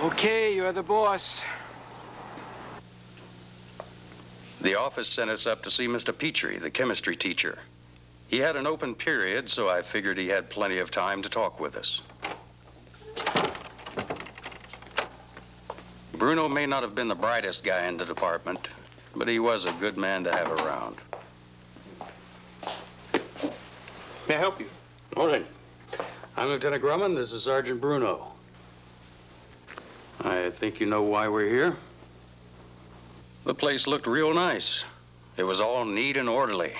Okay, you're the boss. The office sent us up to see Mr. Petrie, the chemistry teacher. He had an open period, so I figured he had plenty of time to talk with us. Bruno may not have been the brightest guy in the department, but he was a good man to have around. May I help you? Morning. I'm Lieutenant Grumman. This is Sergeant Bruno. I think you know why we're here. The place looked real nice. It was all neat and orderly.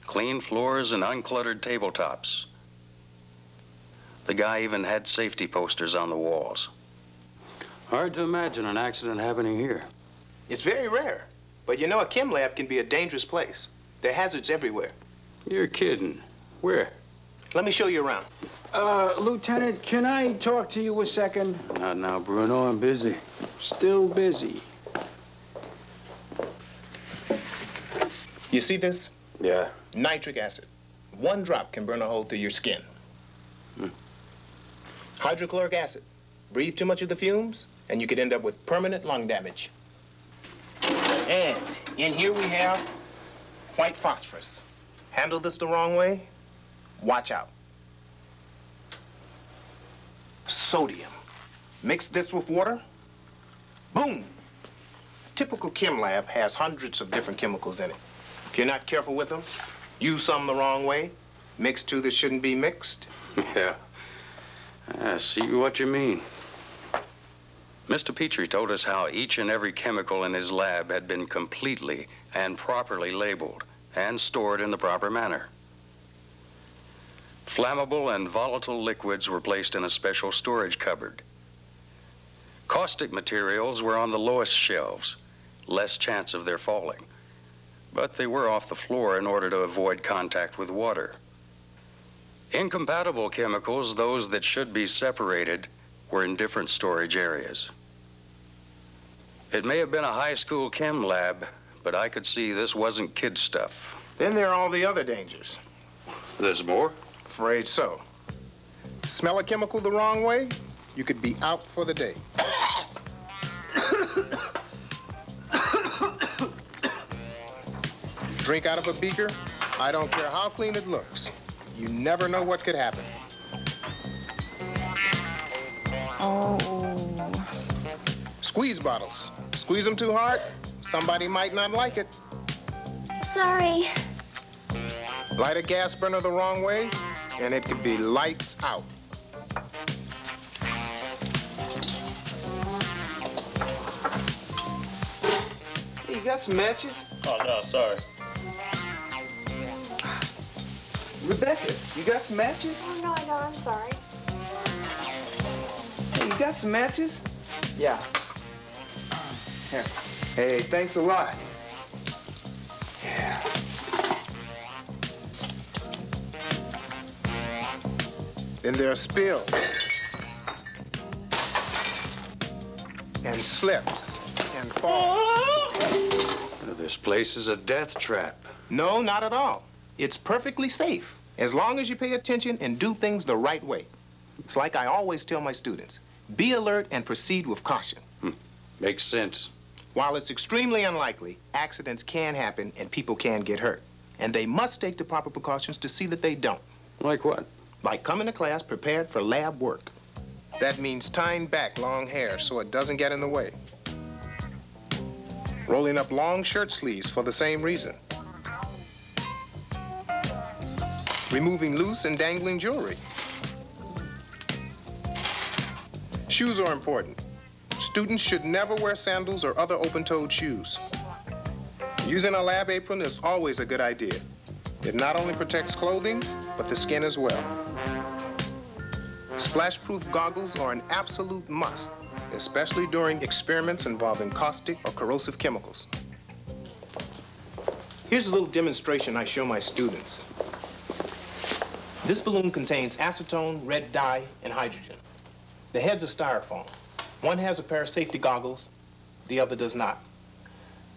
Clean floors and uncluttered tabletops. The guy even had safety posters on the walls. Hard to imagine an accident happening here. It's very rare. But you know, a chem lab can be a dangerous place. There are hazards everywhere. You're kidding. Where? Let me show you around. Lieutenant, can I talk to you a second? Not now, Bruno. I'm busy. Still busy. You see this? Yeah. Nitric acid. 1 drop can burn a hole through your skin. Hydrochloric acid. Breathe too much of the fumes, and you could end up with permanent lung damage. And in here we have white phosphorus. Handle this the wrong way, watch out. Sodium. Mix this with water, boom. Typical chem lab has hundreds of different chemicals in it. If you're not careful with them, use some the wrong way, mix two that shouldn't be mixed. Yeah. I see what you mean. Mr. Petrie told us how each and every chemical in his lab had been completely and properly labeled and stored in the proper manner. Flammable and volatile liquids were placed in a special storage cupboard. Caustic materials were on the lowest shelves, less chance of their falling, but they were off the floor in order to avoid contact with water. Incompatible chemicals, those that should be separated, were in different storage areas. It may have been a high school chem lab, but I could see this wasn't kid stuff. Then there are all the other dangers. There's more? Afraid so. Smell a chemical the wrong way, you could be out for the day. Drink out of a beaker, I don't care how clean it looks. You never know what could happen. Oh. Squeeze bottles. Squeeze them too hard, somebody might not like it. Sorry. Light a gas burner the wrong way, and it could be lights out. Hey, you got some matches? Oh, no, sorry. Rebecca, you got some matches? Oh, no, I'm sorry. Hey, you got some matches? Yeah. Here. Hey, thanks a lot. Yeah. Then there are spills. And slips. And falls. This place is a death trap. No, not at all. It's perfectly safe, as long as you pay attention and do things the right way. It's like I always tell my students, be alert and proceed with caution. Makes sense. While it's extremely unlikely, accidents can happen and people can get hurt. And they must take the proper precautions to see that they don't. Like what? Like coming to class prepared for lab work. That means tying back long hair so it doesn't get in the way. Rolling up long shirt sleeves for the same reason. Removing loose and dangling jewelry. Shoes are important. Students should never wear sandals or other open-toed shoes. Using a lab apron is always a good idea. It not only protects clothing, but the skin as well. Splash-proof goggles are an absolute must, especially during experiments involving caustic or corrosive chemicals. Here's a little demonstration I show my students. This balloon contains acetone, red dye, and hydrogen. The heads are styrofoam. One has a pair of safety goggles, the other does not.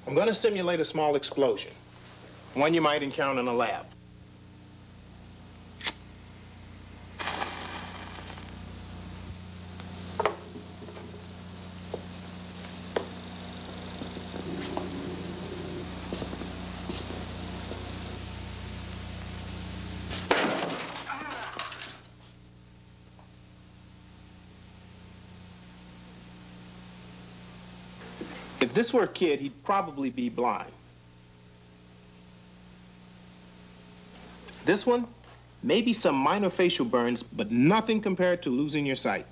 I'm going to simulate a small explosion, one you might encounter in a lab. If this were a kid, he'd probably be blind. This one, maybe some minor facial burns, but nothing compared to losing your sight.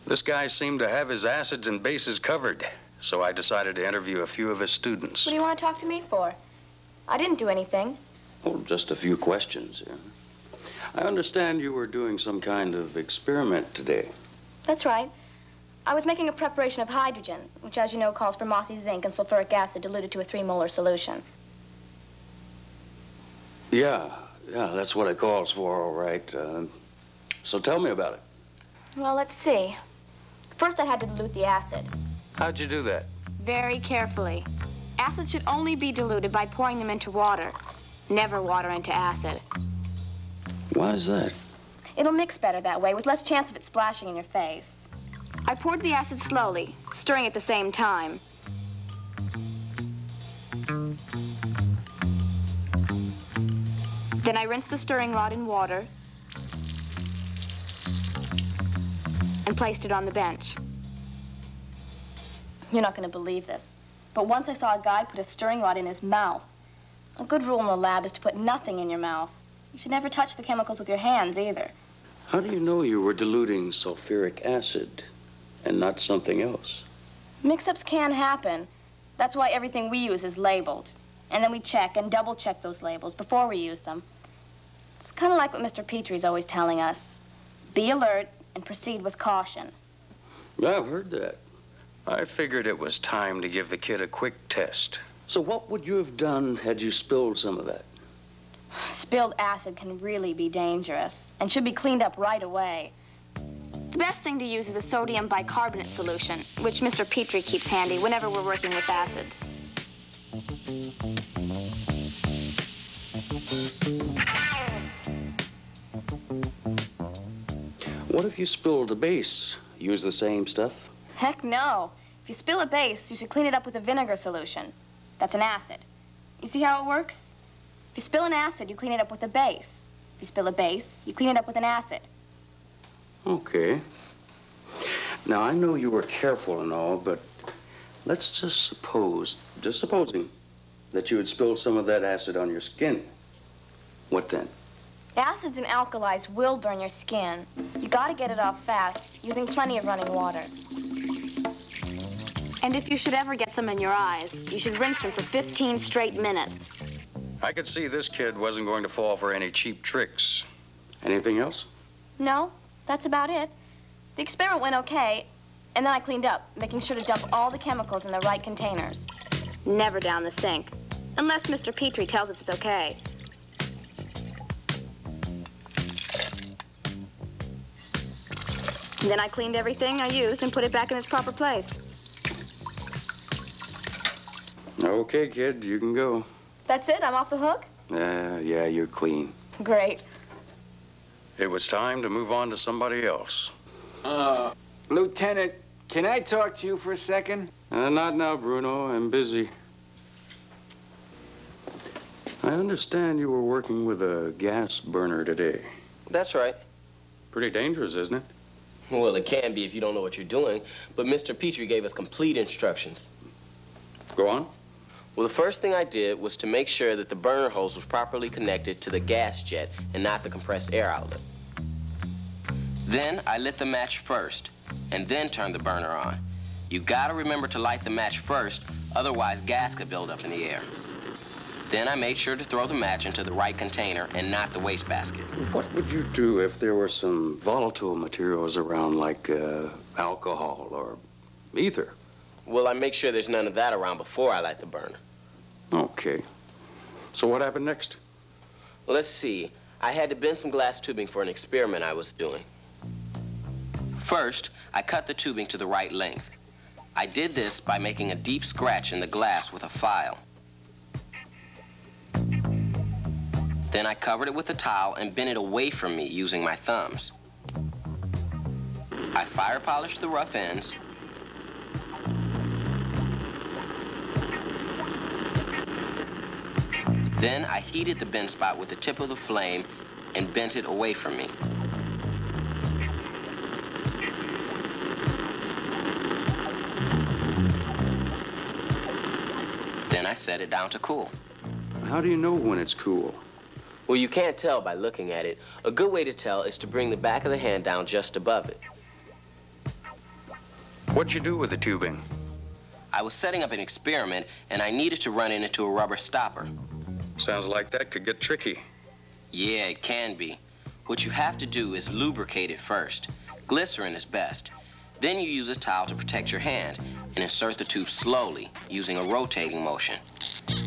This guy seemed to have his acids and bases covered, so I decided to interview a few of his students. What do you want to talk to me for? I didn't do anything. Oh, just a few questions. Yeah. I understand you were doing some kind of experiment today. That's right. I was making a preparation of hydrogen, which, as you know, calls for mossy zinc and sulfuric acid diluted to a 3-molar solution. Yeah, that's what it calls for, all right. So tell me about it. Well, let's see. First, I had to dilute the acid. How'd you do that? Very carefully. Acid should only be diluted by pouring them into water. Never water into acid. Why is that? It'll mix better that way, with less chance of it splashing in your face. I poured the acid slowly, stirring at the same time. Then I rinsed the stirring rod in water and placed it on the bench. You're not going to believe this, but once I saw a guy put a stirring rod in his mouth. A good rule in the lab is to put nothing in your mouth. You should never touch the chemicals with your hands, either. How do you know you were diluting sulfuric acid and not something else? Mix-ups can happen. That's why everything we use is labeled. And then we check and double-check those labels before we use them. It's kind of like what Mr. Petrie's always telling us. Be alert and proceed with caution. Yeah, I've heard that. I figured it was time to give the kid a quick test. So what would you have done had you spilled some of that? Spilled acid can really be dangerous and should be cleaned up right away. The best thing to use is a sodium bicarbonate solution, which Mr. Petrie keeps handy whenever we're working with acids. What if you spilled a base? Use the same stuff? Heck no. If you spill a base, you should clean it up with a vinegar solution. That's an acid. You see how it works? If you spill an acid, you clean it up with a base. If you spill a base, you clean it up with an acid. Okay. Now, I know you were careful and all, but let's just supposing that you had spilled some of that acid on your skin. What then? Acids and alkalis will burn your skin. You gotta get it off fast, using plenty of running water. And if you should ever get some in your eyes, you should rinse them for 15 straight minutes. I could see this kid wasn't going to fall for any cheap tricks. Anything else? No, that's about it. The experiment went okay, and then I cleaned up, making sure to dump all the chemicals in the right containers. Never down the sink, unless Mr. Petrie tells us it's okay. And then I cleaned everything I used and put it back in its proper place. Okay, kid, you can go. That's it? I'm off the hook? Yeah, you're clean. Great. It was time to move on to somebody else. Lieutenant, can I talk to you for a second? Not now, Bruno. I'm busy. I understand you were working with a gas burner today. That's right. Pretty dangerous, isn't it? Well, it can be if you don't know what you're doing, but Mr. Petrie gave us complete instructions. Go on. Well, the first thing I did was to make sure that the burner hose was properly connected to the gas jet and not the compressed air outlet. Then I lit the match first, and then turned the burner on. You gotta remember to light the match first, otherwise gas could build up in the air. Then I made sure to throw the match into the right container and not the wastebasket. What would you do if there were some volatile materials around, like alcohol or ether? Well, I make sure there's none of that around before I light the burner. Okay. So what happened next? Well, let's see. I had to bend some glass tubing for an experiment I was doing. First, I cut the tubing to the right length. I did this by making a deep scratch in the glass with a file. Then I covered it with a towel and bent it away from me using my thumbs. I fire polished the rough ends. Then I heated the bend spot with the tip of the flame and bent it away from me. I set it down to cool. How do you know when it's cool? Well, you can't tell by looking at it. A good way to tell is to bring the back of the hand down just above it. What'd you do with the tubing? I was setting up an experiment, and I needed to run it into a rubber stopper. Sounds like that could get tricky. Yeah, it can be. What you have to do is lubricate it first. Glycerin is best. Then you use a towel to protect your hand and insert the tube slowly using a rotating motion.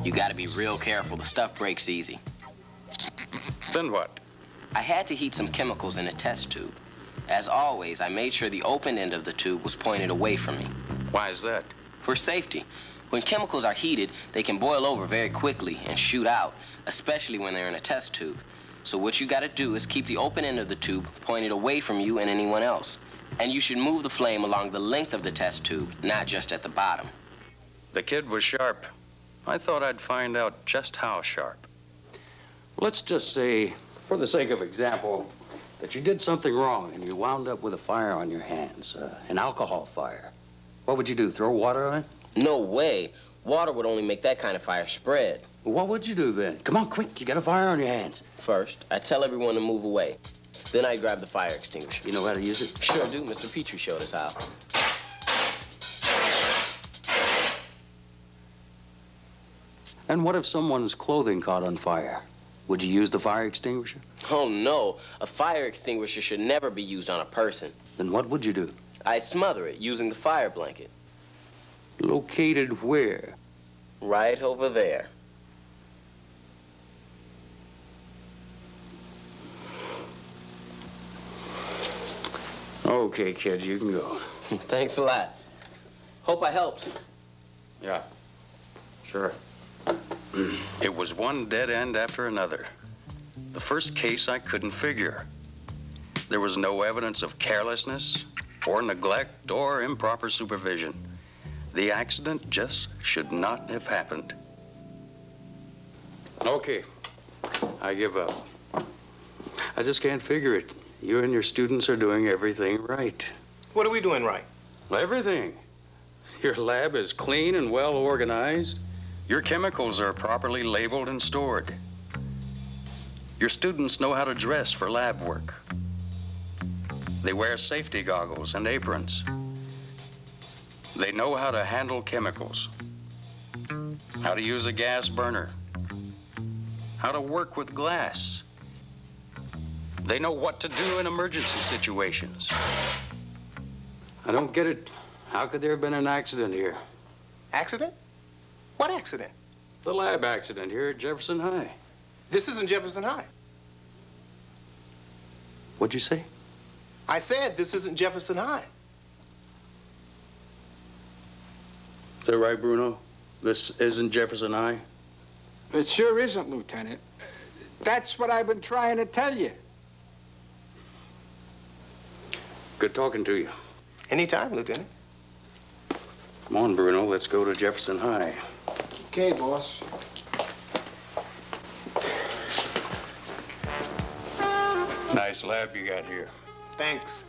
You gotta be real careful. The stuff breaks easy. Then what? I had to heat some chemicals in a test tube. As always, I made sure the open end of the tube was pointed away from me. Why is that? For safety. When chemicals are heated, they can boil over very quickly and shoot out, especially when they're in a test tube. So what you gotta do is keep the open end of the tube pointed away from you and anyone else. And you should move the flame along the length of the test tube, not just at the bottom. The kid was sharp. I thought I'd find out just how sharp. Let's just say, for the sake of example, that you did something wrong and you wound up with a fire on your hands, an alcohol fire. What would you do, throw water on it? No way. Water would only make that kind of fire spread. Well, what would you do then? Come on, quick, you got a fire on your hands. First, I tell everyone to move away. Then I grab the fire extinguisher. You know how to use it? Sure do. Mr. Petrie showed us how. And what if someone's clothing caught on fire? Would you use the fire extinguisher? Oh, no. A fire extinguisher should never be used on a person. Then what would you do? I'd smother it using the fire blanket. Located where? Right over there. Okay, kid, you can go. Thanks a lot. Hope I helped. Yeah, sure. It was one dead end after another. The first case I couldn't figure. There was no evidence of carelessness or neglect or improper supervision. The accident just should not have happened. Okay, I give up. I just can't figure it. You and your students are doing everything right. What are we doing right? Everything. Your lab is clean and well organized. Your chemicals are properly labeled and stored. Your students know how to dress for lab work. They wear safety goggles and aprons. They know how to handle chemicals, how to use a gas burner, how to work with glass. They know what to do in emergency situations. I don't get it. How could there have been an accident here? Accident? What accident? The lab accident here at Jefferson High. This isn't Jefferson High. What'd you say? I said this isn't Jefferson High. Is that right, Bruno? This isn't Jefferson High? It sure isn't, Lieutenant. That's what I've been trying to tell you. Good talking to you. Anytime, Lieutenant. Come on, Bruno, let's go to Jefferson High. Okay, boss. Nice lab you got here. Thanks.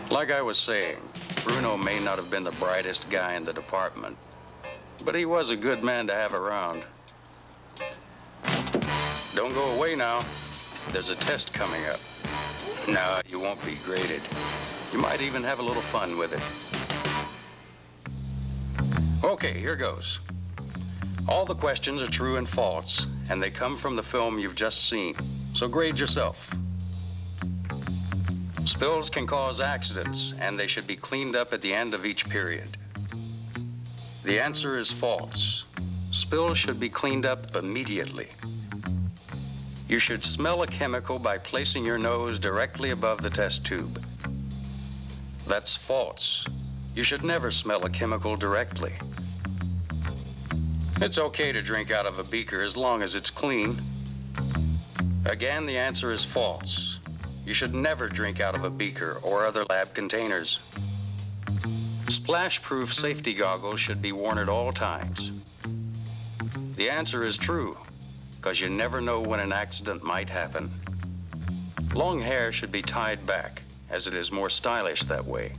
Like I was saying, Bruno may not have been the brightest guy in the department, but he was a good man to have around. Don't go away now. There's a test coming up. No, you won't be graded. You might even have a little fun with it. Okay, here goes. All the questions are true and false, and they come from the film you've just seen. So grade yourself. Spills can cause accidents, and they should be cleaned up at the end of each period. The answer is false. Spills should be cleaned up immediately. You should smell a chemical by placing your nose directly above the test tube. That's false. You should never smell a chemical directly. It's okay to drink out of a beaker as long as it's clean. Again, the answer is false. You should never drink out of a beaker or other lab containers. Splash-proof safety goggles should be worn at all times. The answer is true, because you never know when an accident might happen. Long hair should be tied back, as it is more stylish that way.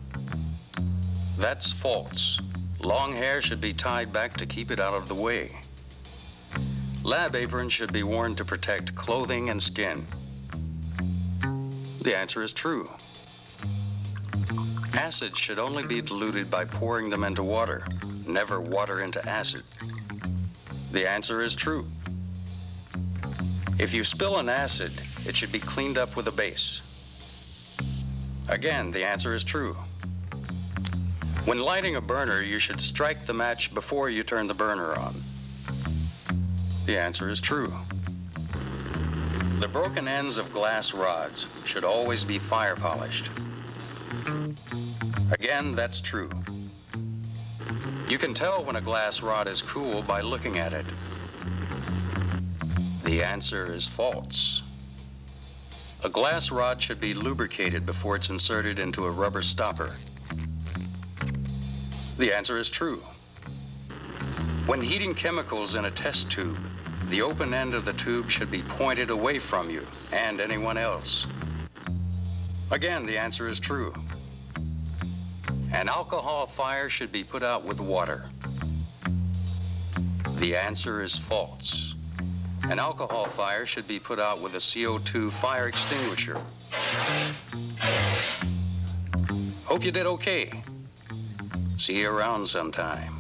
That's false. Long hair should be tied back to keep it out of the way. Lab aprons should be worn to protect clothing and skin. The answer is true. Acids should only be diluted by pouring them into water, never water into acid. The answer is true. If you spill an acid, it should be cleaned up with a base. Again, the answer is true. When lighting a burner, you should strike the match before you turn the burner on. The answer is true. The broken ends of glass rods should always be fire polished. Again, that's true. You can tell when a glass rod is cool by looking at it. The answer is false. A glass rod should be lubricated before it's inserted into a rubber stopper. The answer is true. When heating chemicals in a test tube, the open end of the tube should be pointed away from you and anyone else. Again, the answer is true. An alcohol fire should be put out with water. The answer is false. An alcohol fire should be put out with a CO2 fire extinguisher. Hope you did okay. See you around sometime.